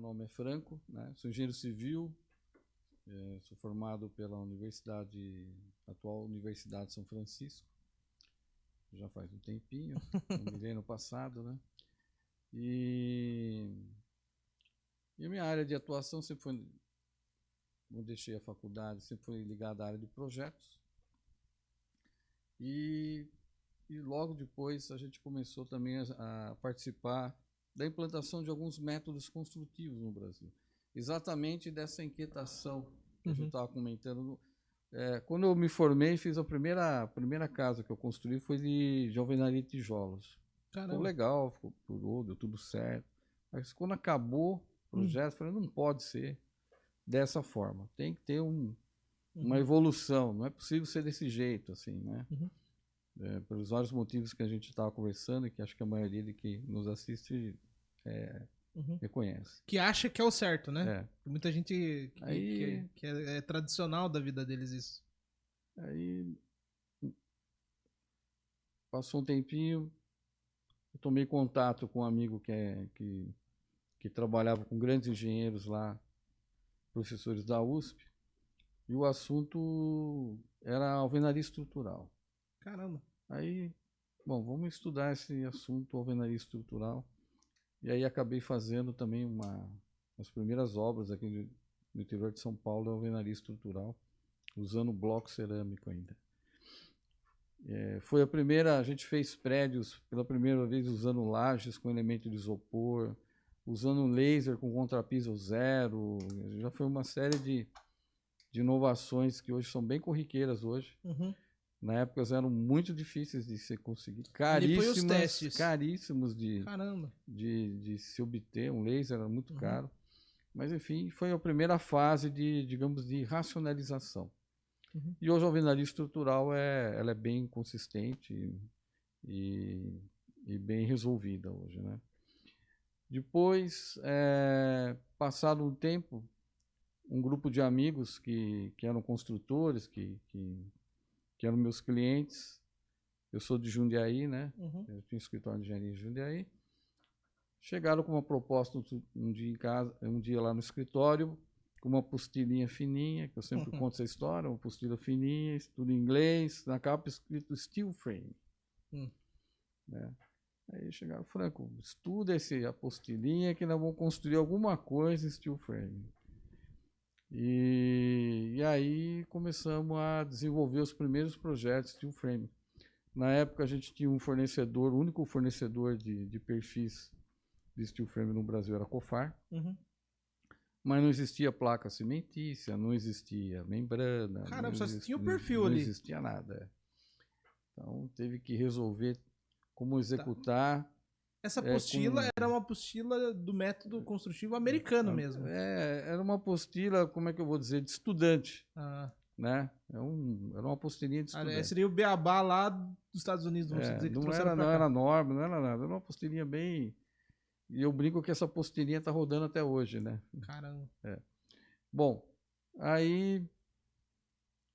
nome é Franco, né? Sou engenheiro civil, sou formado pela atual Universidade de São Francisco, já faz um tempinho, no milênio passado, né? E a minha área de atuação sempre foi, quando deixei a faculdade, sempre foi ligada à área de projetos. E logo depois a gente começou também a participar da implantação de alguns métodos construtivos no Brasil. Exatamente dessa inquietação que a gente estava comentando. Quando eu me formei, fiz a primeira casa que eu construí foi de alvenaria de tijolos. Caramba. Ficou legal, deu tudo certo. Mas quando acabou o projeto, eu falei, não pode ser dessa forma. Tem que ter uma evolução. Não é possível ser desse jeito, assim, né? Pelos vários motivos que a gente estava conversando e que acho que a maioria de que nos assiste reconhece. Que acha que é o certo, né? Tem muita gente que é tradicional da vida deles isso. Aí passou um tempinho, eu tomei contato com um amigo que trabalhava com grandes engenheiros lá, professores da USP, e o assunto era alvenaria estrutural. Caramba. Aí, bom, vamos estudar esse assunto, alvenaria estrutural. E aí acabei fazendo também as primeiras obras aqui no interior de São Paulo, alvenaria estrutural, usando bloco cerâmico ainda. Foi a gente fez prédios pela primeira vez usando lajes com elemento de isopor, usando laser com contrapiso zero. Já foi uma série de inovações que hoje são bem corriqueiras hoje. Na época eram muito difíceis de se conseguir, caríssimos de se obter. Um laser era muito caro. Mas, enfim, foi a primeira fase de racionalização. E hoje a alvenaria estrutural ela é bem consistente e bem resolvida hoje, né? Depois, passado um tempo, um grupo de amigos que eram construtores, que eram meus clientes, eu sou de Jundiaí, né? Eu tinha um escritório de engenharia em Jundiaí. Chegaram com uma proposta um dia lá no escritório, com uma apostilinha fininha, que eu sempre conto essa história, uma apostila fininha, tudo em inglês, na capa escrito steel frame. Né? Aí chegaram, Franco, estuda essa apostilinha que nós vamos construir alguma coisa em steel frame. E aí começamos a desenvolver os primeiros projetos steel frame. Na época a gente tinha um fornecedor, o único fornecedor de perfis de steel frame no Brasil era a Cofar. Mas não existia placa cimentícia, não existia membrana. Caramba, só tinha o perfil ali. Não existia nada. Então teve que resolver como executar. Essa apostila era uma apostila do método construtivo americano mesmo. Era uma apostila, como é que eu vou dizer, de estudante. Né? Era uma apostilinha de estudante. Seria o beabá lá dos Estados Unidos, vamos dizer, que não trouxeram pra cá. Não era norma, não era nada. Era uma apostilinha bem... E eu brinco que essa apostilinha tá rodando até hoje, né? Caramba. Bom, aí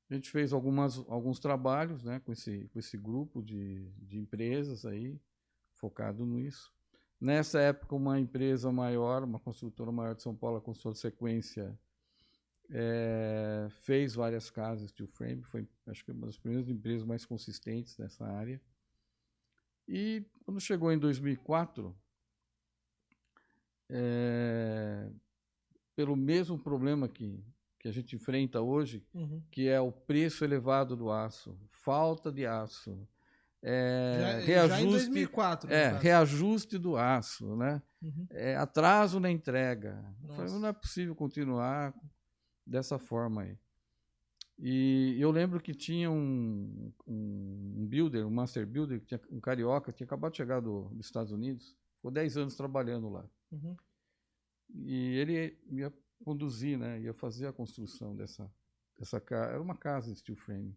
a gente fez alguns trabalhos, né, com esse grupo de empresas aí, focado nisso. Nessa época, uma empresa maior, uma construtora maior de São Paulo, a Construtora Sequência, fez várias casas steel frame, foi, acho que, uma das primeiras empresas mais consistentes nessa área. E quando chegou em 2004, pelo mesmo problema que a gente enfrenta hoje, que é o preço elevado do aço, falta de aço, reajuste, já em 2004, reajuste do aço, né? Atraso na entrega. Falei, não é possível continuar dessa forma aí. E eu lembro que tinha um builder, um master builder, que tinha um carioca, tinha acabado de chegar dos Estados Unidos, ficou 10 anos trabalhando lá. E ele ia conduzir, né? Ia fazer a construção dessa casa. Era uma casa de steel frame.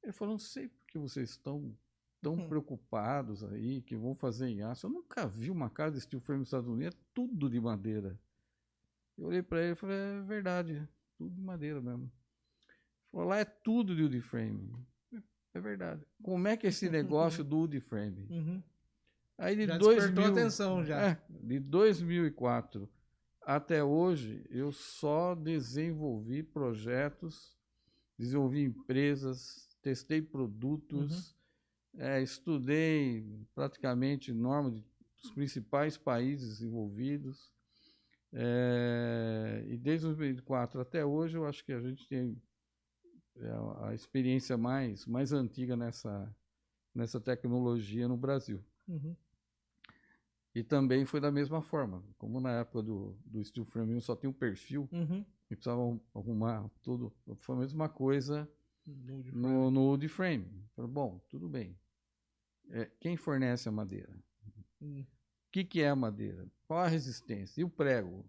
Ele falou, não sei por que vocês estão tão preocupados aí, que vão fazer em aço. Eu nunca vi uma casa de steel frame nos Estados Unidos, é tudo de madeira. Eu olhei para ele e falei, é verdade, tudo de madeira mesmo. Ele falou, lá é tudo de wood frame. É verdade. Como é que é esse negócio do wood frame? Aí já despertou atenção já. De 2004 até hoje, eu só desenvolvi projetos, desenvolvi empresas, testei produtos, estudei praticamente normas dos principais países envolvidos. E desde 2004 até hoje, eu acho que a gente tem a experiência mais antiga nessa tecnologia no Brasil. E também foi da mesma forma. Como na época do Steel Frame só tinha um perfil, e precisavam arrumar tudo. Foi a mesma coisa no wood frame. Falei, bom, tudo bem. Quem fornece a madeira? O que é a madeira? Qual a resistência? E o prego?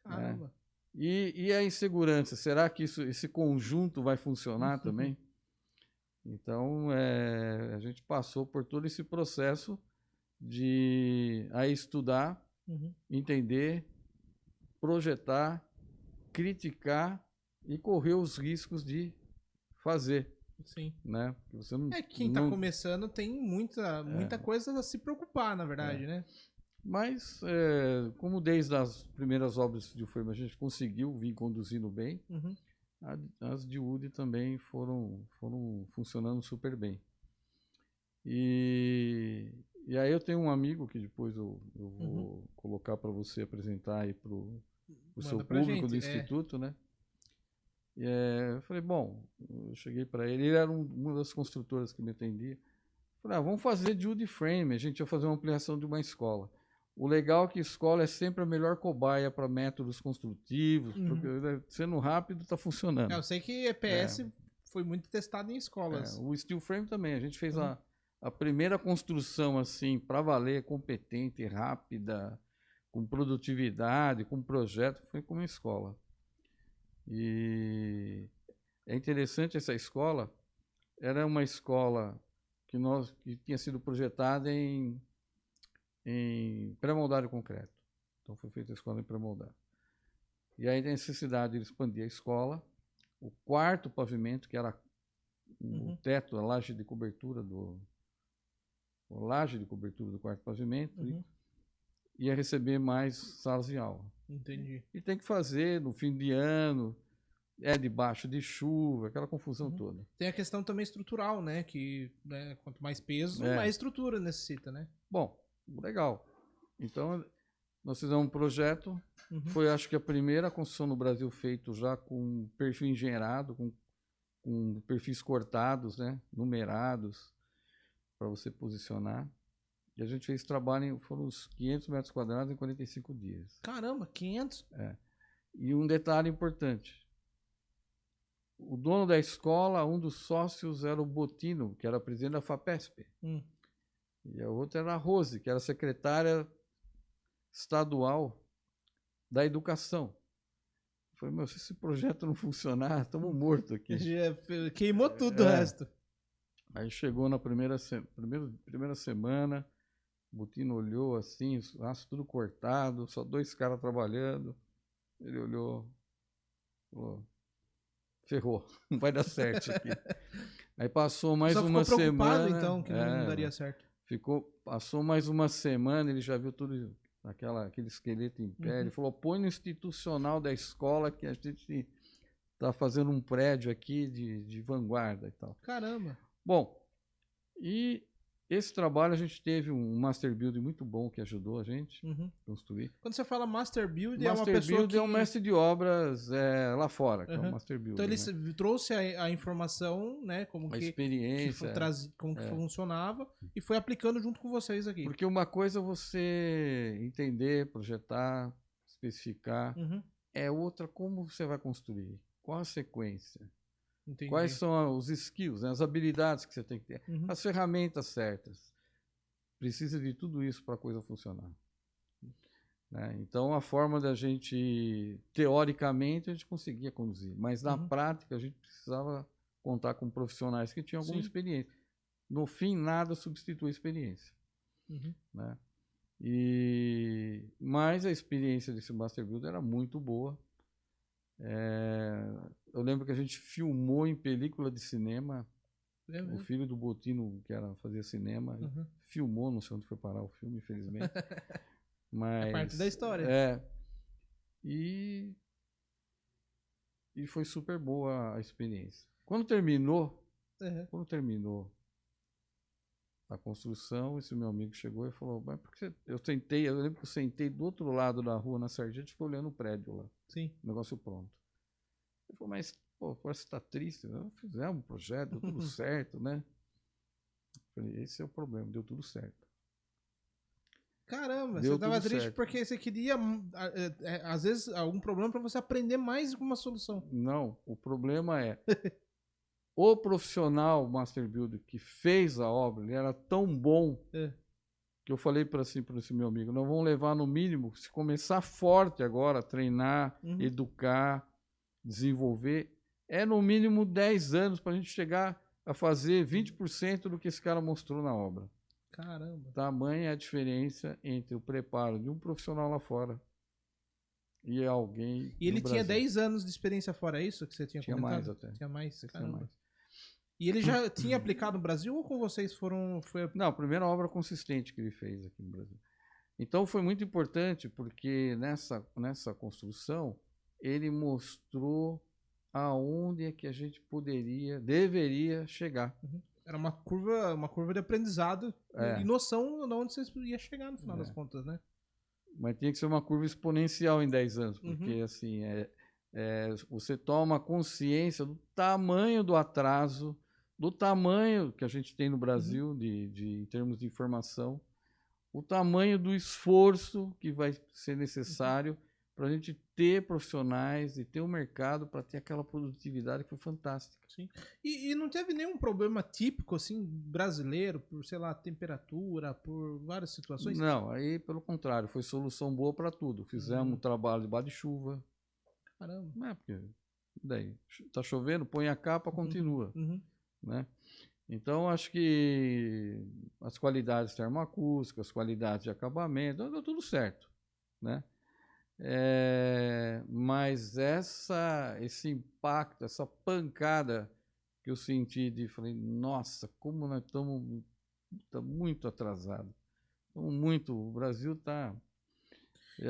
Caramba. Né? E a insegurança? Será que esse conjunto vai funcionar também? Então, a gente passou por todo esse processo de estudar, entender, projetar, criticar e correr os riscos de fazer. Sim. Né? Você não, Quem está começando tem muita coisa a se preocupar, na verdade, né? Mas, como desde as primeiras obras de frame a gente conseguiu vir conduzindo bem, as de wood também foram funcionando super bem. E aí eu tenho um amigo que depois eu vou colocar para você apresentar aí para o seu público do Instituto, né? Eu falei, bom, eu cheguei para ele era uma das construtoras que me atendia. Falei, vamos fazer de wood frame, a gente ia fazer uma ampliação de uma escola. O legal é que escola é sempre a melhor cobaia para métodos construtivos, porque sendo rápido está funcionando. Eu sei que EPS foi muito testado em escolas. O steel frame também, a gente fez a primeira construção assim para valer, competente, rápida, com produtividade, com projeto, foi como escola. E é interessante essa escola, era uma escola que tinha sido projetada em pré-moldado concreto. Então foi feita a escola em pré-moldado. E aí a necessidade de expandir a escola, o quarto pavimento, que era o teto, a laje de cobertura do quarto pavimento, ia receber mais salas de aula. Entendi. E tem que fazer no fim de ano, debaixo de chuva, aquela confusão toda. Tem a questão também estrutural, né? Que quanto mais peso, mais estrutura necessita, né? Bom, legal. Então, nós fizemos um projeto. Foi, acho que, a primeira construção no Brasil feito já com perfil engenheirado, com perfis cortados, né? Numerados, para você posicionar. E a gente fez trabalho, foram uns 500 metros quadrados em 45 dias. Caramba, 500? E um detalhe importante. O dono da escola, um dos sócios era o Botino, que era presidente da FAPESP. E a outra era a Rose, que era secretária estadual da educação. Eu falei, se esse projeto não funcionar, estamos mortos aqui. Queimou tudo o resto. Aí chegou na primeira semana, o Botino olhou assim, os laços tudo cortado, só 2 caras trabalhando. Ele olhou, falou, ferrou, não vai dar certo isso aqui. Aí passou mais uma semana. Só ficou preocupado, então, que não daria certo. Passou mais uma semana, ele já viu tudo, aquele esqueleto em pé. Ele falou, põe no institucional da escola que a gente está fazendo um prédio aqui de vanguarda e tal. Caramba! Bom, e esse trabalho a gente teve um Master Build muito bom que ajudou a gente a construir. Quando você fala Master Build, é uma pessoa Master Build é um mestre de obras lá fora, que é o Master Build. Então ele trouxe a informação, né, como a experiência, como que funcionava e foi aplicando junto com vocês aqui. Porque uma coisa é você entender, projetar, especificar, é outra como você vai construir, qual a sequência. Entendi. Quais são os skills, né, as habilidades que você tem que ter, as ferramentas certas. Precisa de tudo isso para a coisa funcionar. Né? Então, a forma da gente, teoricamente, a gente conseguia conduzir, mas na prática a gente precisava contar com profissionais que tinham alguma experiência. No fim, nada substitui a experiência. Né? Mas a experiência desse Master Build era muito boa. Eu lembro que a gente filmou em película de cinema. O filho do Botino, que fazia cinema, filmou, não sei onde foi parar o filme, infelizmente. Mas, é parte da história. E foi super boa a experiência. Quando terminou a construção, esse meu amigo chegou e falou, mas por que eu lembro que eu sentei do outro lado da rua, na Sargento, e fiquei olhando o prédio lá. Sim. O negócio pronto. Ele falou, mas, pô, parece que você está triste. Né? Fizemos um projeto, deu tudo certo, né? Eu falei, esse é o problema, deu tudo certo. Caramba, Deu você tava tudo triste certo. porque você queria, às vezes, algum problema para você aprender mais com uma solução. Não, o problema é o profissional Master Builder que fez a obra, ele era tão bom que eu falei para esse meu amigo, nós vamos levar no mínimo, se começar forte agora, treinar, educar, desenvolver, é no mínimo 10 anos para a gente chegar a fazer 20% do que esse cara mostrou na obra. Caramba. Tamanha é a diferença entre o preparo de um profissional lá fora e alguém. E ele no tinha Brasil. 10 anos de experiência fora, é isso que você tinha comentado? Mais até. Tinha mais, tinha mais. E ele já tinha aplicado no Brasil ou com vocês foram... Não, a primeira obra consistente que ele fez aqui no Brasil. Então foi muito importante porque nessa construção ele mostrou aonde é que a gente deveria chegar. Era uma curva de aprendizado e noção de onde você ia chegar no final das contas, né? Mas tinha que ser uma curva exponencial em 10 anos, porque assim, você toma consciência do tamanho do atraso, do tamanho que a gente tem no Brasil em termos de informação, o tamanho do esforço que vai ser necessário para a gente ter profissionais e ter um mercado para ter aquela produtividade que foi fantástica. Sim. E não teve nenhum problema típico, assim, brasileiro, por, sei lá, temperatura, por várias situações? Não, aí pelo contrário, foi solução boa para tudo. Fizemos um trabalho debaixo de chuva. Caramba. Não é porque daí tá chovendo, põe a capa, continua, né? Então acho que as qualidades termoacústicas, as qualidades de acabamento, deu tudo certo, né? Mas esse impacto, essa pancada que eu senti falei, nossa, como nós estamos muito atrasados. O Brasil está...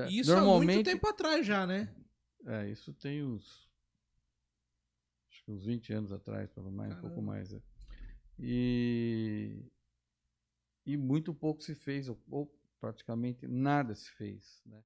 E isso há muito tempo atrás já, né? Isso tem acho que uns 20 anos atrás, pelo mais, um pouco mais. E muito pouco se fez, ou praticamente nada se fez, né?